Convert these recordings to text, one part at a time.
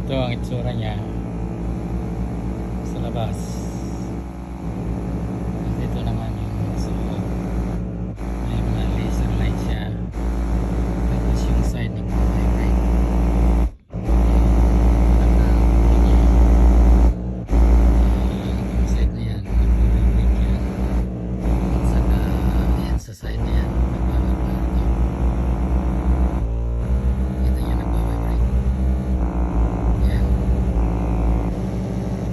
Ito ang itsura niya sa labas. Dito naman yung sa loob. May mga laser light siya. Tapos yung side nag-vibrate. Yung side na yan, nag-vibrate yan. At saka yan sa side na yan, nag-vibrate. Kita niya nag-vibrate. Yan.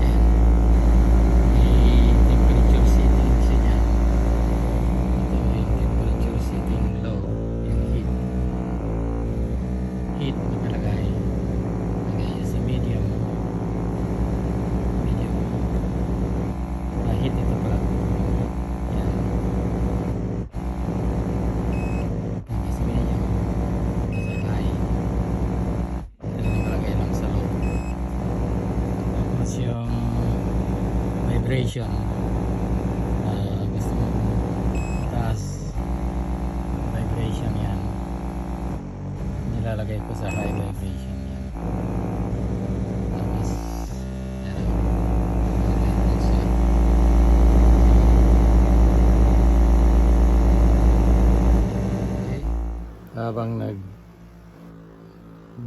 Yan. May temperature setting siya dyan. Ito yung temperature setting low. Yung heat. Heat nakalagay. Lagay niya sa medium. Medium. Heat ito pala. Yan. Lagay sa medium. Nasa high. Ito nakalagay lang sa low. Tapos yung vibration. Gusto mo mataas. Vibration yan. Nilalagay ko sa high vibration yan. Tapos yan. Nilalagay siya. Okay. Habang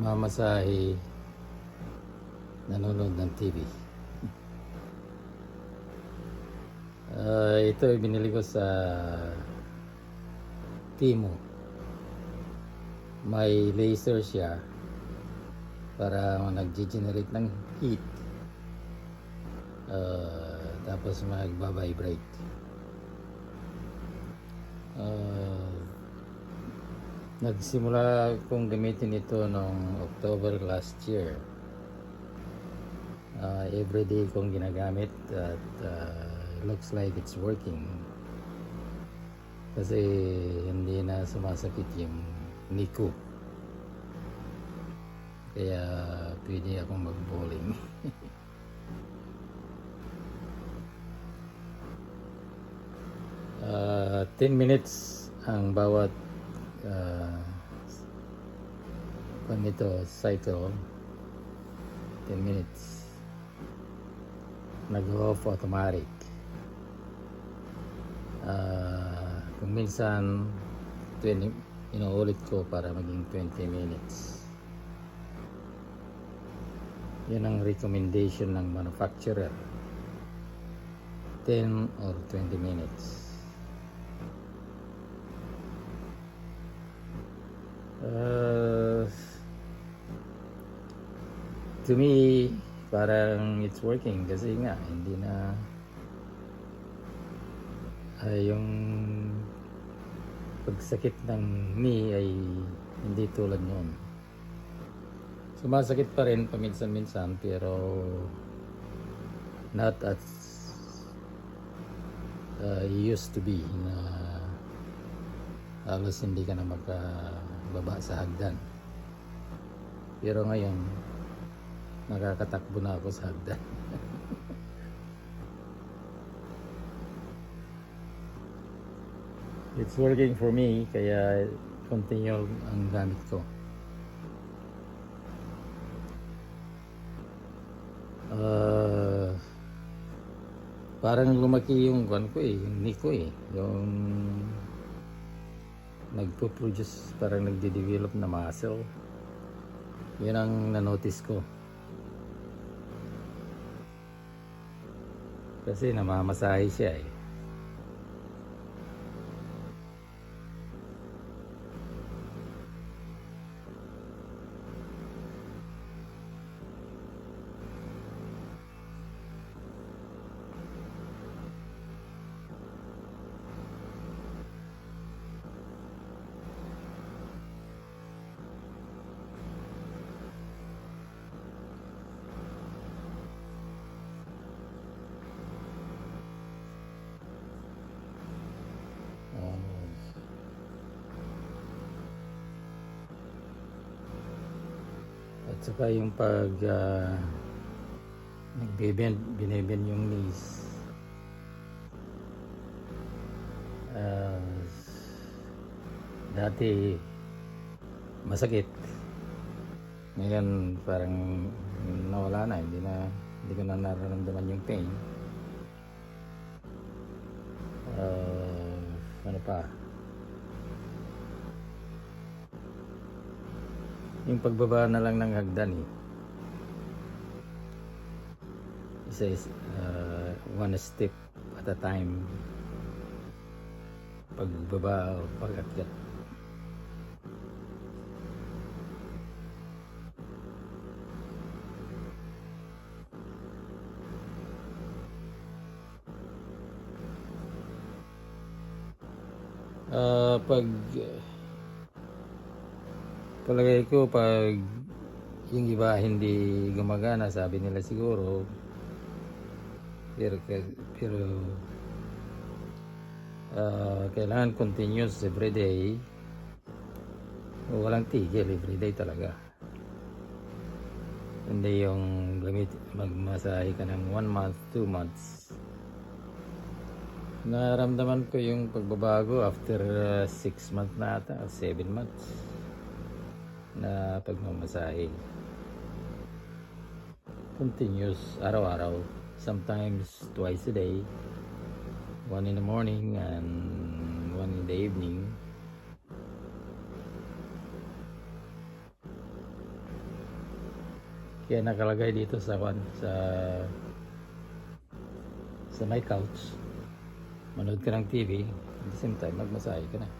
mamasahe, nanonood ng TV. Ito binili ko sa Temu. May laser siya para nag-generate ng heat. Tapos magba-vibrate. Nagsimula kong gamitin ito noong October last year. Everyday kong ginagamit at looks like it's working. Kasi hindi na sumasakit yung knee ko. Kaya pwede akong mag-bowling. 10 minutes ang bawat nito cycle. 10 minutes. Nag-off automatic. Kung minsan 20, inuulit ko para maging 20 minutes. Yan ang recommendation ng manufacturer. 10 or 20 minutes. To me, parang it's working kasi nga hindi na yung pagsakit ng knee ay hindi tulad noon. Sumasakit pa rin paminsan-minsan pero not as used to be na halos hindi ka na magkababa sa hagdan. Pero ngayon nakakatakbo na ako sa hagdan. It's working for me kaya continue ang gamit ko. Parang lumaki yung kwan ko yung knee ko yung nagpo-produce, parang nagde-develop na muscle. Yun ang na-notice ko. Kasi namamasahe siya At saka yung pag binibend yung knees, dati masakit, Ngayon parang nawala na, hindi ko na nararamdaman yung pain. Ano pa? Yung pagbaba na lang ng hagdan isa is one step at a time. Pagbaba o pag-akyat. Palagay ko pag yung iba hindi gumagana, sabi nila siguro, pero kailangan continuous everyday, walang tigil, everyday talaga. Hindi yung magmasahe ka ng 1 month, 2 months. Naramdaman ko yung pagbabago after 6 months na ata, 7 months na pagmamasahe. Continuous, araw-araw, sometimes twice a day, 1 in the morning and 1 in the evening. Kaya nakalagay dito sa my couch, manood ka ng TV, at the same time magmasahe ka na.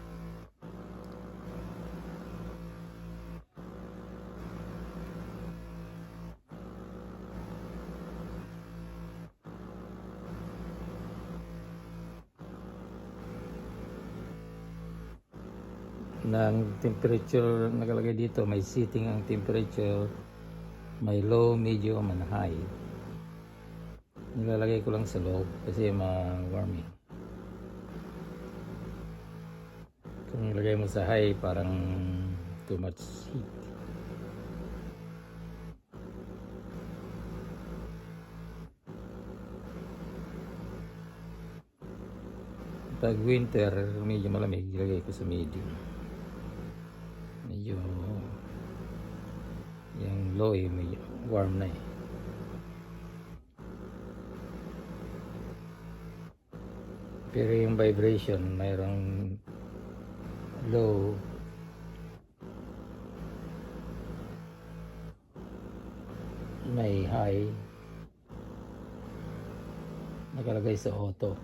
Ng temperature nakalagay dito, may setting ang temperature, may low, medium, and high. Nilalagay ko lang sa low kasi ma-warming. Kung nilagay mo sa high, parang too much heat. Pag winter, medyo malamig, ilagay ko sa medium. Medyo yung low medyo warm na pero yung vibration mayroong low, may high, nakalagay sa auto.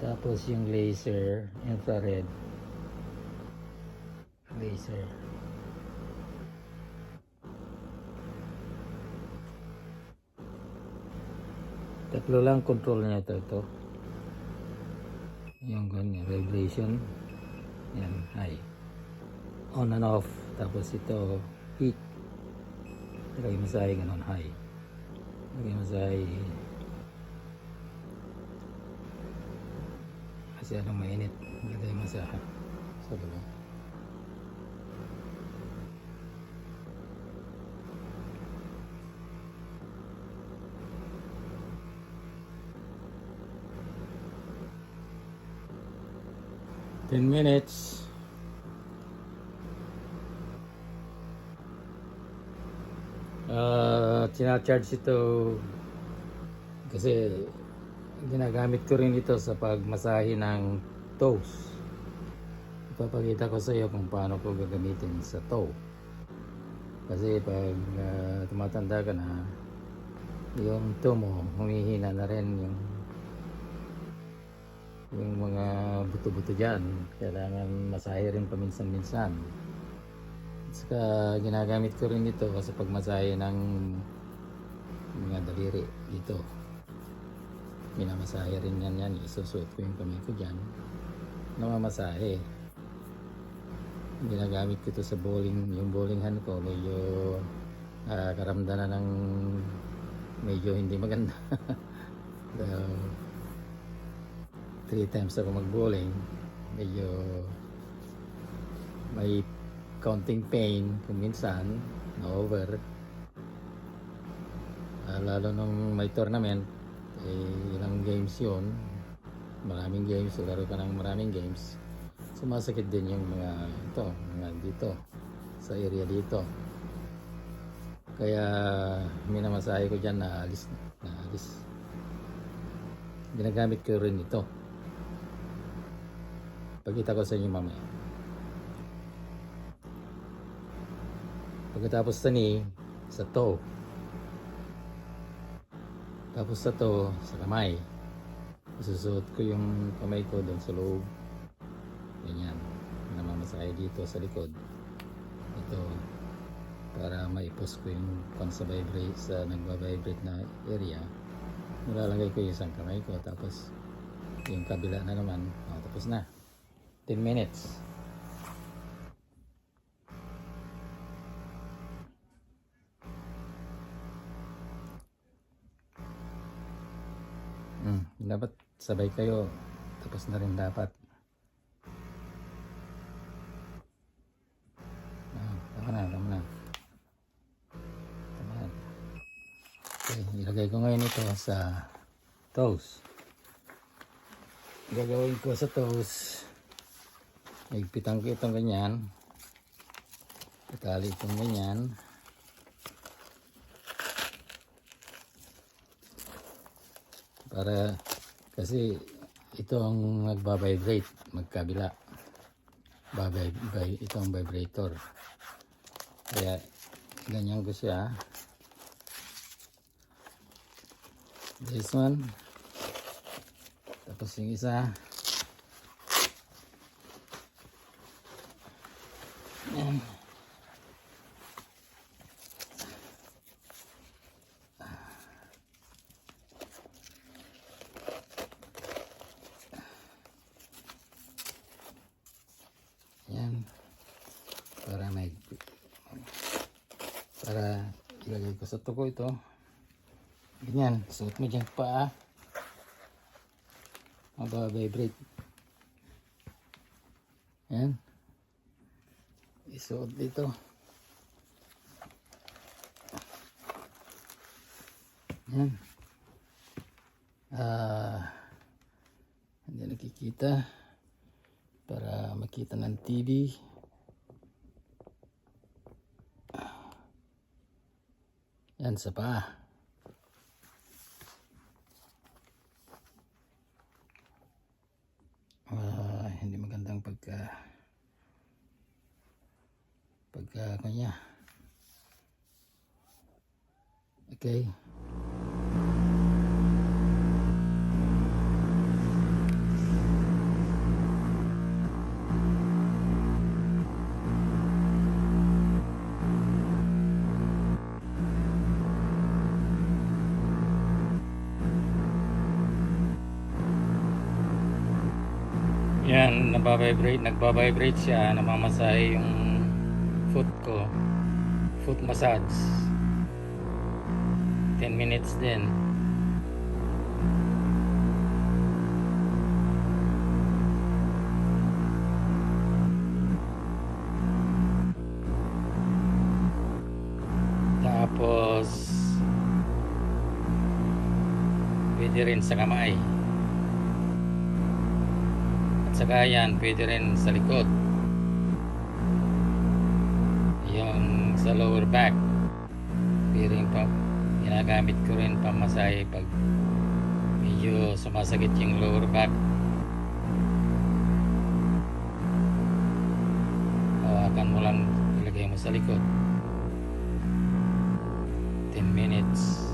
Tapos yung laser, infrared laser. Tatlo lang control niya ito. Yung ganyan, vibration, yan, high, on and off. Tapos ito, heat, lagay mo sa high, ganon, high, lagay mo sa high kasi anong mainit, lagay mo sa baba. Ten minutes. Charge ito kasi ginagamit ko rin ito sa pagmasahe ng toes. Ipapakita ko sa iyo kung paano ko gagamitin sa toe. Kasi pag tumatanda ka na, yung toe mo humihina na rin, yung mga buto-buto dyan, kailangan masahe rin paminsan-minsan. Saka ginagamit ko rin ito sa pagmasahe ng mga daliri dito. Minamasahe rin yan. Isusuot ko yung kamay ko dyan, namamasahe. Ginagamit ko ito sa bowling. Yung bowling hand ko medyo karamdaman ng medyo hindi maganda. 3 times ako mag-bowling, medyo may counting pain kung minsan na over. Lalo nung may tournament, ilang games yun, maraming games, laro ka ng maraming games, sumasakit din yung mga ito, mga dito sa area dito. Kaya minamasahe ko dyan na alis. Ginagamit ko rin ito. Pagkita ko sa inyo mamaya. Pagkatapos tani sa toe. Tapos sa toe sa kamay. Isusuot ko yung kamay ko doon sa loob. Ganyan. Namamasahe dito sa likod. Ito. Para maipos ko yung sa vibrate, sa nagba-vibrate na area. Nilalagay ko yung isang kamay ko. Tapos yung kabila na naman. Tapos na. 10 minutes. Dapat sabay kayo. Tapos na rin dapat. Tama na. Okay, ilagay ko ngayon ito sa toes. Gagawin ko sa toes. Higpitan ko itong ganyan. Itali itong ganyan. Para kasi ito ang nagba-vibrate magkabila. Ito ang vibrator. Kaya ganyan ko siya. This one. Tapos yung isa. Yan. Para ilagay ko sa tuko ito. Ganyan, suot mo dyan pa. Maba-vibrate. Yan. Isuot dito. Yan. Hindi nakikita. Para makita ng TV. Yan sa paa. Hindi magandang pagka kanya. Okay. Yan, nagba-vibrate siya, namamasahe yung foot ko. Foot massage. 10 minutes din. Tapos pwede rin sa kamay. Saka yan, pwede rin sa likod. Yung sa lower back. Pwede rin pa, ginagamit ko rin pamasahe pag medyo sumasakit yung lower back. Hawakan mo lang, ilagay mo sa likod. 10 minutes.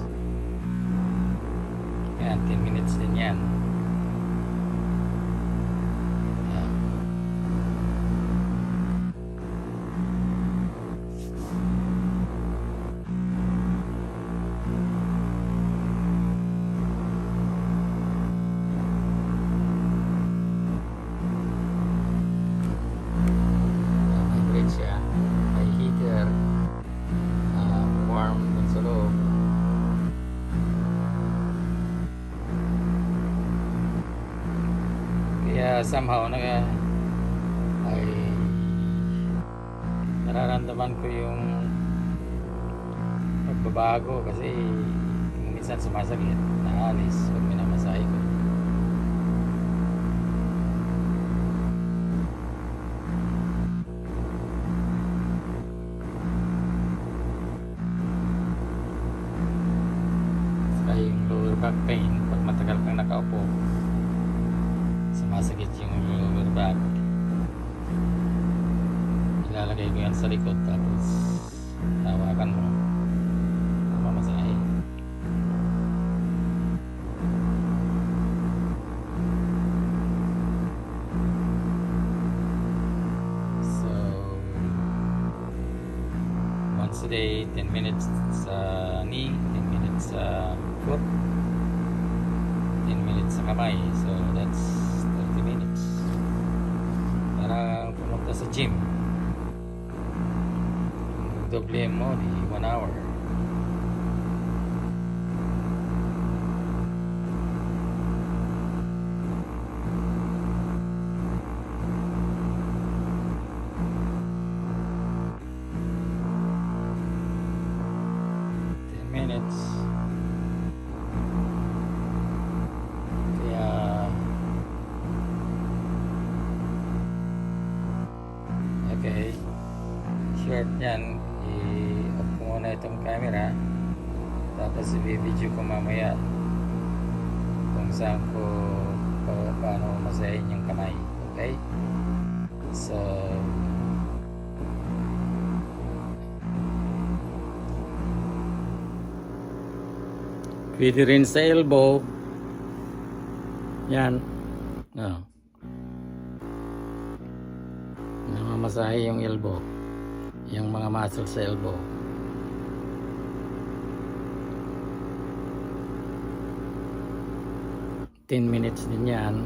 Yan, 10 minutes din yan. Somehow ay nararamdaman ko yung pagbabago kasi minsan sumasakit, naalis pag minamasahe ko. back pain, pag matagal kang nakaupo, sumasakit yung lower back. Ilalagay ko yan sa likod, tapos hawakan mo, mamasahe. So once a day, 10 minutes sa knee, 10 minutes sa foot, 10 minutes sa kamay. So that's 30 minutes. Para pumunta sa gym, doble mo di 1 hour. Minutes. Kaya okay, short yan. I-off ko muna itong camera, tapos i-video ko mamaya kung saan ko paano masahin yung kamay. Okay, so pwede rin sa elbow. Yan. No. Namamasahe yung elbow. Yung mga muscle sa elbow. Ten minutes din yan.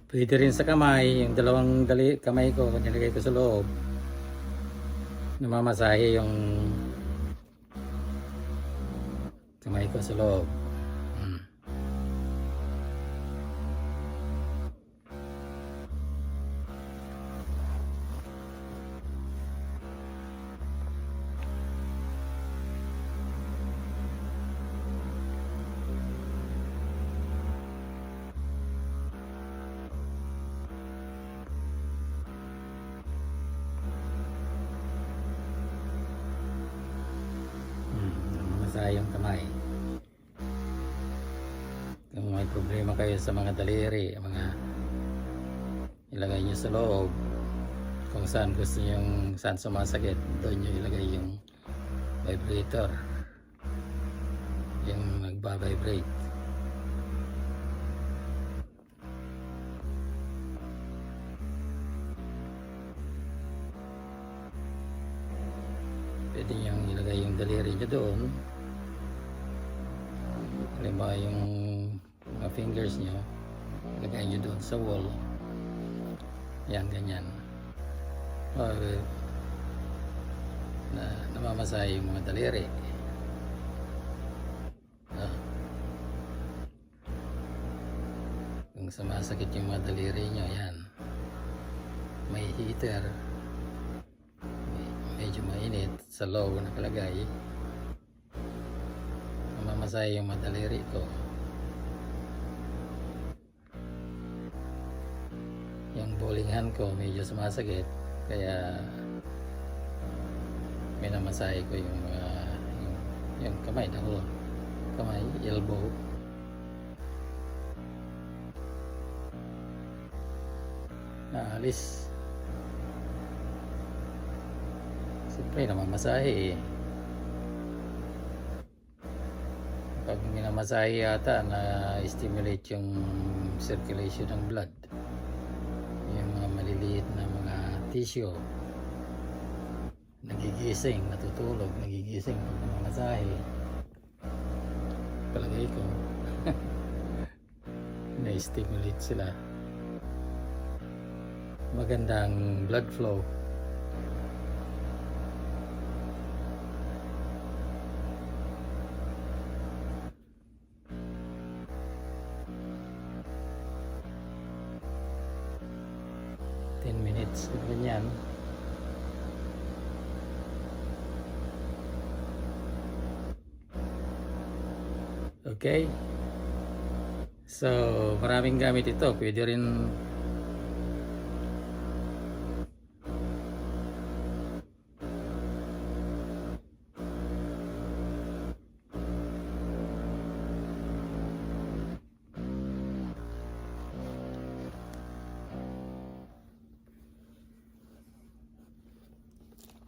Pwede rin sa kamay, yung dalawang kamay ko, nilagay ko sa loob. Namamasahe yung kamay ko sa loob. Yung kamay. Kung may problema kayo sa mga daliri, mga ilagay nyo sa loob, kung saan gusto nyo, saan sumasakit, doon nyo ilagay yung vibrator, yung nagba-vibrate. Pwede nyo ilagay yung daliri nyo doon. Halimbawa yung mga fingers nyo, ilagay nyo doon sa wall. Yan, ganyan. Or namamasahe yung mga daliri. Kung sumasakit yung mga daliri nyo, yan. May heater. Medyo mainit sa low nakalagay. Mamasahe yung madaliri ko. Yung bowling hand ko medyo sumasakit, kaya minamasahe ko yung yung kamay na ko, kamay, elbow. Naalis. Siyempre namamasahe eh. Pag minamasahe yata, na-stimulate yung circulation ng blood, yung mga maliliit na mga tissue, nagigising, natutulog, nagigising pag namamasahe. Palagay ko na-stimulate sila. magandang blood flow. Minutes ganyan. Okay, so maraming gamit ito. Pwede rin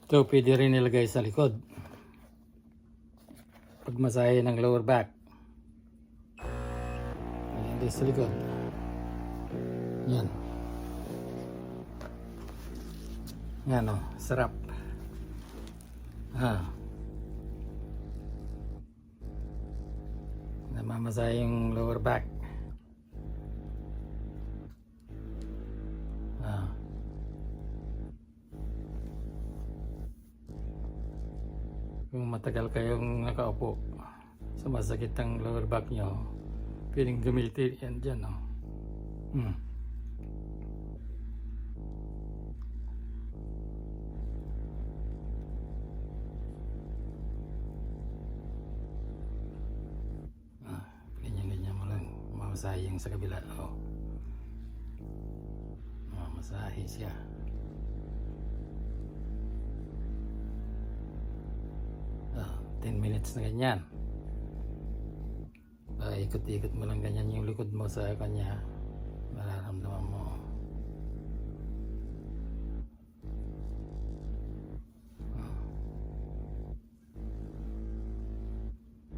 pwede rin nilagay sa likod pagmasahe ng lower back. Ayan, sa likod. Yan. Yan, oh, sarap. Namamasahe yung lower back. Kung matagal kayong nakaupo, sumasakit ang lower back nyo, pwedeng gamitin yan dyan, no? Ganyan-ganyan mo lang, mamasahe yung sa kabila, oh. Mamasahe siya. Oh, 10 minutes na ganyan. Ikot-ikot mo lang ganyan yung likod mo sa kanya, mararamdaman mo.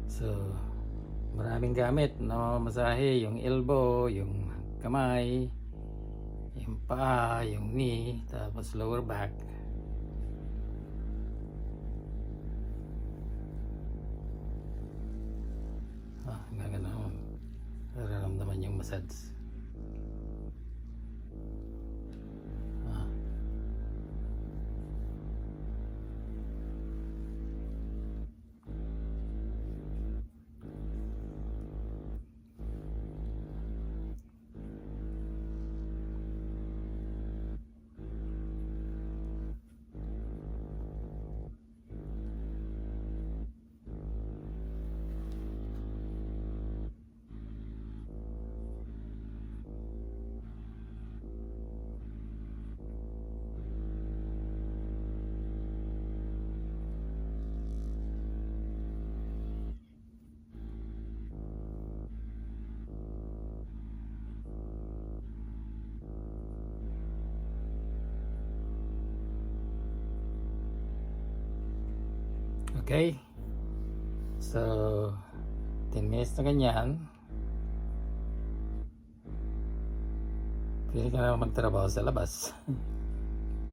So maraming gamit na masahe, yung elbow, yung kamay, yung paa, yung knee, tapos lower back. Gano'n, nararamdaman yung massage. Okay, so 10 minutes na ganyan, pwede ka na magtrabaho sa labas.